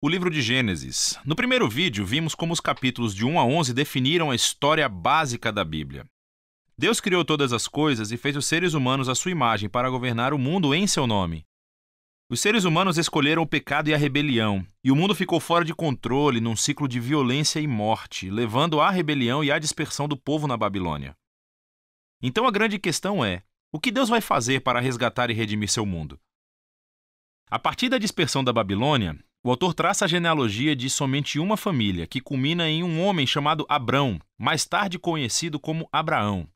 O livro de Gênesis. No primeiro vídeo, vimos como os capítulos de 1 a 11 definiram a história básica da Bíblia. Deus criou todas as coisas e fez os seres humanos à sua imagem para governar o mundo em seu nome. Os seres humanos escolheram o pecado e a rebelião, e o mundo ficou fora de controle num ciclo de violência e morte, levando à rebelião e à dispersão do povo na Babilônia. Então a grande questão é: o que Deus vai fazer para resgatar e redimir seu mundo? A partir da dispersão da Babilônia, o autor traça a genealogia de somente uma família, que culmina em um homem chamado Abrão, mais tarde conhecido como Abraão.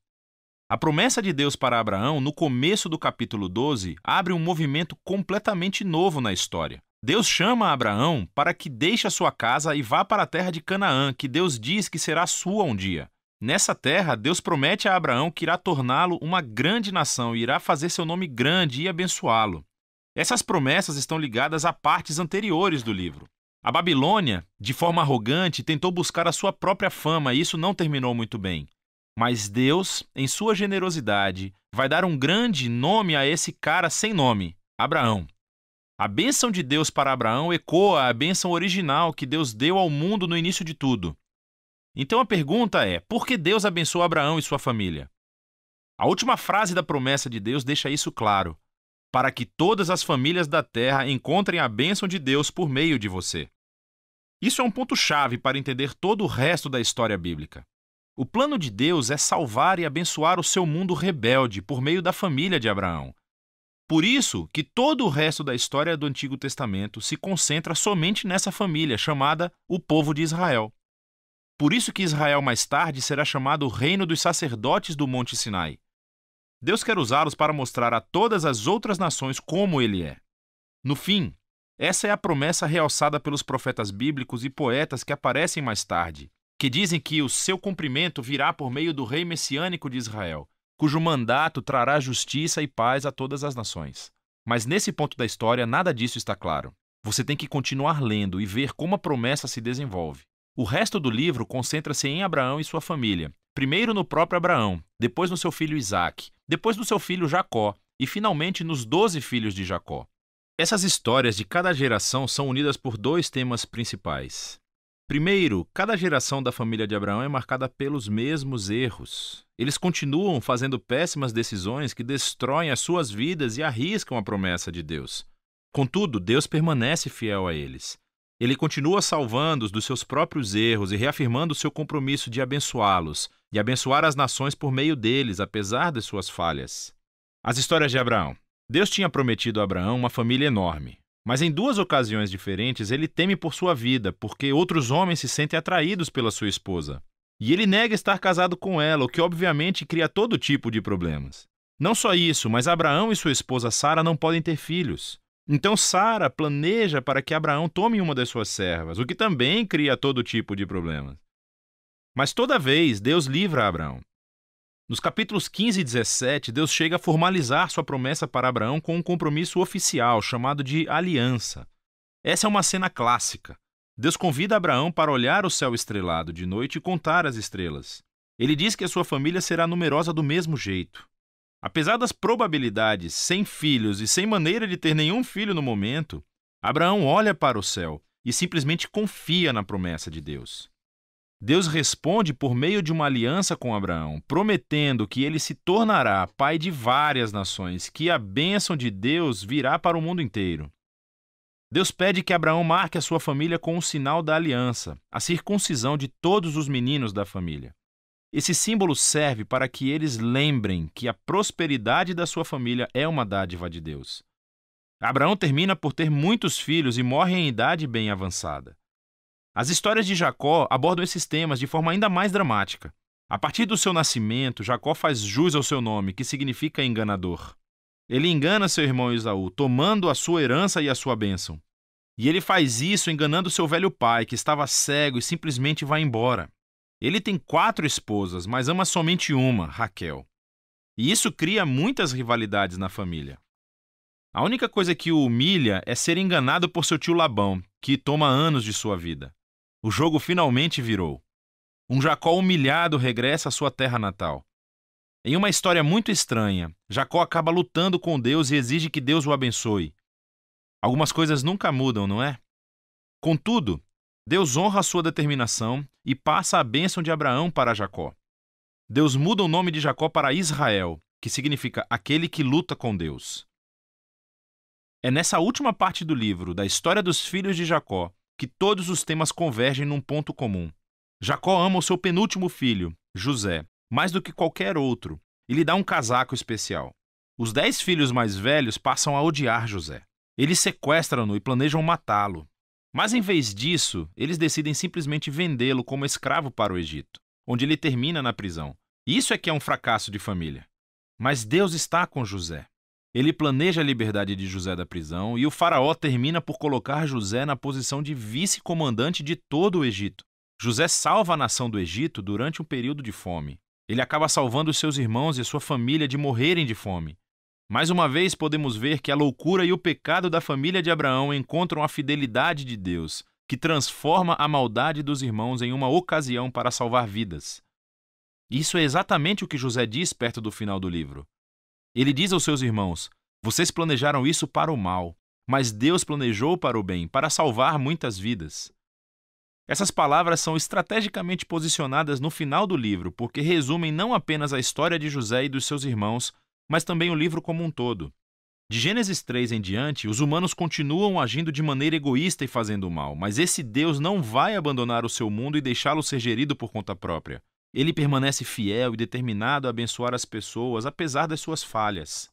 A promessa de Deus para Abraão, no começo do capítulo 12, abre um movimento completamente novo na história. Deus chama Abraão para que deixe a sua casa e vá para a terra de Canaã, que Deus diz que será sua um dia. Nessa terra, Deus promete a Abraão que irá torná-lo uma grande nação e irá fazer seu nome grande e abençoá-lo. Essas promessas estão ligadas a partes anteriores do livro. A Babilônia, de forma arrogante, tentou buscar a sua própria fama e isso não terminou muito bem. Mas Deus, em sua generosidade, vai dar um grande nome a esse cara sem nome, Abraão. A bênção de Deus para Abraão ecoa a bênção original que Deus deu ao mundo no início de tudo. Então a pergunta é: por que Deus abençoou Abraão e sua família? A última frase da promessa de Deus deixa isso claro: para que todas as famílias da terra encontrem a bênção de Deus por meio de você. Isso é um ponto-chave para entender todo o resto da história bíblica. O plano de Deus é salvar e abençoar o seu mundo rebelde por meio da família de Abraão. Por isso que todo o resto da história do Antigo Testamento se concentra somente nessa família, chamada o povo de Israel. Por isso que Israel mais tarde será chamado o reino dos sacerdotes do Monte Sinai. Deus quer usá-los para mostrar a todas as outras nações como Ele é. No fim, essa é a promessa realçada pelos profetas bíblicos e poetas que aparecem mais tarde, que dizem que o seu cumprimento virá por meio do rei messiânico de Israel, cujo mandato trará justiça e paz a todas as nações. Mas nesse ponto da história, nada disso está claro. Você tem que continuar lendo e ver como a promessa se desenvolve. O resto do livro concentra-se em Abraão e sua família. Primeiro no próprio Abraão, depois no seu filho Isaque, depois no seu filho Jacó e finalmente nos 12 filhos de Jacó. Essas histórias de cada geração são unidas por dois temas principais. Primeiro, cada geração da família de Abraão é marcada pelos mesmos erros. Eles continuam fazendo péssimas decisões que destroem as suas vidas e arriscam a promessa de Deus. Contudo, Deus permanece fiel a eles. Ele continua salvando-os dos seus próprios erros e reafirmando o seu compromisso de abençoá-los e abençoar as nações por meio deles, apesar de suas falhas. As histórias de Abraão. Deus tinha prometido a Abraão uma família enorme, mas em duas ocasiões diferentes ele teme por sua vida, porque outros homens se sentem atraídos pela sua esposa. E ele nega estar casado com ela, o que obviamente cria todo tipo de problemas. Não só isso, mas Abraão e sua esposa Sara não podem ter filhos. Então Sara planeja para que Abraão tome uma das suas servas, o que também cria todo tipo de problemas. Mas toda vez Deus livra Abraão. Nos capítulos 15 e 17, Deus chega a formalizar sua promessa para Abraão com um compromisso oficial, chamado de aliança. Essa é uma cena clássica. Deus convida Abraão para olhar o céu estrelado de noite e contar as estrelas. Ele diz que a sua família será numerosa do mesmo jeito. Apesar das probabilidades, sem filhos e sem maneira de ter nenhum filho no momento, Abraão olha para o céu e simplesmente confia na promessa de Deus. Deus responde por meio de uma aliança com Abraão, prometendo que ele se tornará pai de várias nações, que a bênção de Deus virá para o mundo inteiro. Deus pede que Abraão marque a sua família com o sinal da aliança, a circuncisão de todos os meninos da família. Esse símbolo serve para que eles lembrem que a prosperidade da sua família é uma dádiva de Deus. Abraão termina por ter muitos filhos e morre em idade bem avançada. As histórias de Jacó abordam esses temas de forma ainda mais dramática. A partir do seu nascimento, Jacó faz jus ao seu nome, que significa enganador. Ele engana seu irmão Esaú, tomando a sua herança e a sua bênção. E ele faz isso enganando seu velho pai, que estava cego e simplesmente vai embora. Ele tem 4 esposas, mas ama somente uma, Raquel. E isso cria muitas rivalidades na família. A única coisa que o humilha é ser enganado por seu tio Labão, que toma anos de sua vida. O jogo finalmente virou. Um Jacó humilhado regressa à sua terra natal. Em uma história muito estranha, Jacó acaba lutando com Deus e exige que Deus o abençoe. Algumas coisas nunca mudam, não é? Contudo, Deus honra a sua determinação e passa a bênção de Abraão para Jacó. Deus muda o nome de Jacó para Israel, que significa aquele que luta com Deus. É nessa última parte do livro, da história dos filhos de Jacó, que todos os temas convergem num ponto comum. Jacó ama o seu penúltimo filho, José, mais do que qualquer outro, e lhe dá um casaco especial. Os 10 filhos mais velhos passam a odiar José. Eles sequestram-no e planejam matá-lo. Mas em vez disso, eles decidem simplesmente vendê-lo como escravo para o Egito, onde ele termina na prisão. Isso é que é um fracasso de família. Mas Deus está com José. Ele planeja a liberdade de José da prisão e o faraó termina por colocar José na posição de vice-comandante de todo o Egito. José salva a nação do Egito durante um período de fome. Ele acaba salvando os seus irmãos e sua família de morrerem de fome. Mais uma vez podemos ver que a loucura e o pecado da família de Abraão encontram a fidelidade de Deus, que transforma a maldade dos irmãos em uma ocasião para salvar vidas. Isso é exatamente o que José diz perto do final do livro. Ele diz aos seus irmãos: "Vocês planejaram isso para o mal, mas Deus planejou para o bem, para salvar muitas vidas." Essas palavras são estrategicamente posicionadas no final do livro, porque resumem não apenas a história de José e dos seus irmãos, mas também o livro como um todo. De Gênesis 3 em diante, os humanos continuam agindo de maneira egoísta e fazendo o mal, mas esse Deus não vai abandonar o seu mundo e deixá-lo ser gerido por conta própria. Ele permanece fiel e determinado a abençoar as pessoas, apesar das suas falhas.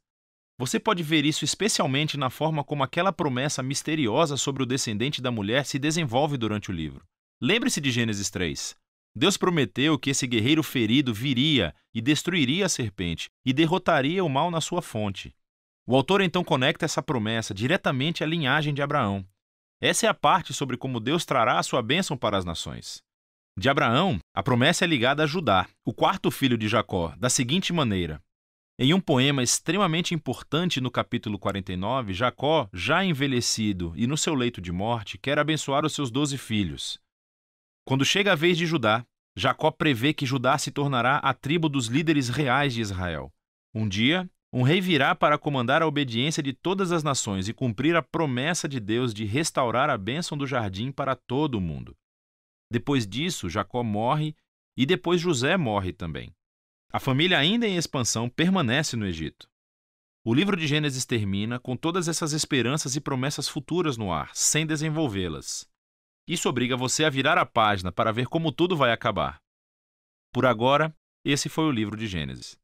Você pode ver isso especialmente na forma como aquela promessa misteriosa sobre o descendente da mulher se desenvolve durante o livro. Lembre-se de Gênesis 3. Deus prometeu que esse guerreiro ferido viria e destruiria a serpente e derrotaria o mal na sua fonte. O autor então conecta essa promessa diretamente à linhagem de Abraão. Essa é a parte sobre como Deus trará a sua bênção para as nações. De Abraão, a promessa é ligada a Judá, o quarto filho de Jacó, da seguinte maneira. Em um poema extremamente importante no capítulo 49, Jacó, já envelhecido e no seu leito de morte, quer abençoar os seus 12 filhos. Quando chega a vez de Judá, Jacó prevê que Judá se tornará a tribo dos líderes reais de Israel. Um dia, um rei virá para comandar a obediência de todas as nações e cumprir a promessa de Deus de restaurar a bênção do jardim para todo o mundo. Depois disso, Jacó morre e depois José morre também. A família, ainda em expansão, permanece no Egito. O livro de Gênesis termina com todas essas esperanças e promessas futuras no ar, sem desenvolvê-las. Isso obriga você a virar a página para ver como tudo vai acabar. Por agora, esse foi o livro de Gênesis.